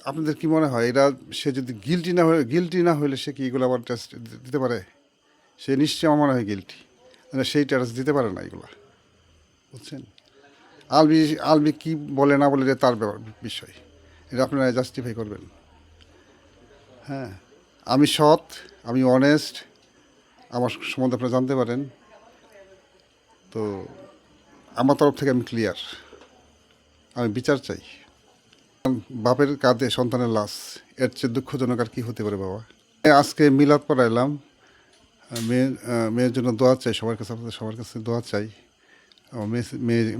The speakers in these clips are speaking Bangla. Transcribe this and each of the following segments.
আপনাদের কি মনে হয় এরা সে যদি গিলটি না হলে সে কি এগুলো আবার টেস্ট দিতে পারে? সে নিশ্চয়ই আমার মনে হয় গিলটি, মানে সেই টেস্ট দিতে পারে না এগুলা, বুঝছেন? আলবি আলবি কি বলে না বলে এটা তার বিষয়, এটা আপনারা জাস্টিফাই করবেন। হ্যাঁ, আমি সৎ, আমি অনেস্ট, আমার সম্বন্ধে আপনারা জানতে পারেন। তো আমার তরফ থেকে আমি ক্লিয়ার, আমি বিচার চাই। বাপের কাঁধে সন্তানের লাশ, এর চেয়ে দুঃখজনক আর কি হতে পারে বাবা? আজকে মিলাদ পড়াইলাম, মেয়ের জন্য দোয়া চাই সবার কাছে, আপনাদের সবার কাছে দোয়া চাই।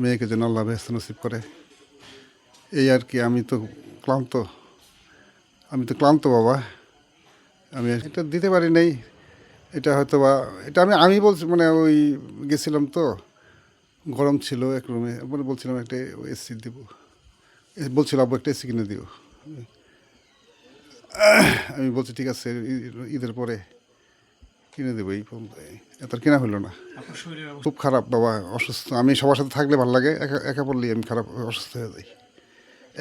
মেয়েকে যেন আল্লাহ বেহেশত নসিব করে, এই আর কি। ক্লান্ত আমি তো ক্লান্ত বাবা। আমি এটা দিতে পারি নাই, এটা হয়তো বা এটা আমি বলছি, মানে ওই গেছিলাম তো, গরম ছিল এক রুমে, মানে বলছিলাম একটা এসি দিব, বলছিল আব্বু একটা এসি কিনে দিও। আমি বলছি ঠিক আছে, ঈদের পরে কিনে দেবো। এত কেনা হলো না। খুব খারাপ বাবা, অসুস্থ। আমি সবার সাথে থাকলে ভালো লাগে, একা একা পড়লেই আমি খারাপ, অসুস্থ হয়ে যাই।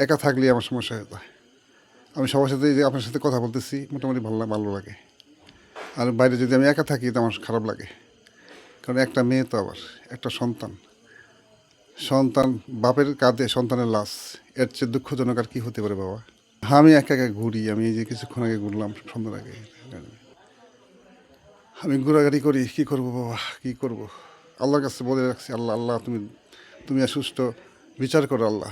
একা থাকলেই আমার সমস্যা হয়ে যায়। আমি সবার সাথে, যে আপনার সাথে কথা বলতেছি, মোটামুটি ভালো লাগে। আর বাইরে যদি আমি একা থাকি তো আমার খারাপ লাগে, কারণ একটা মেয়ে তো, আবার একটা সন্তান বাপের কাঁধে সন্তানের লাশ, এর চেয়ে দুঃখজনক আর কি হতে পারে বাবা? আমি একা একা ঘুরি, আমি এই যে কিছুক্ষণ আগে ঘুরলাম সন্ধ্যার আগে। আমি ঘোরাঘুরি করি, কি করব বাবা, কি করব? আল্লাহর কাছে বলে রাখছি, আল্লাহ আল্লাহ তুমি সুষ্ঠু বিচার করো আল্লাহ।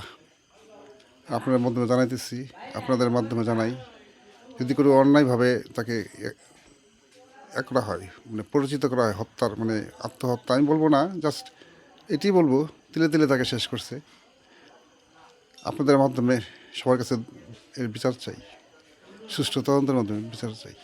আপনাদের মাধ্যমে জানাইতেছি, আপনাদের মাধ্যমে জানাই, যদি কোনো অন্যায়ভাবে তাকে করা হয়, মানে পরিচিত করা হয় হত্যার, মানে আত্মহত্যা আমি বলবো না, জাস্ট এটি বলবো, তিলে তিলে তাকে শেষ করছে। আপনাদের মাধ্যমে সবার কাছে এর বিচার চাই, সুষ্ঠু তদন্তের মাধ্যমে বিচার চাই।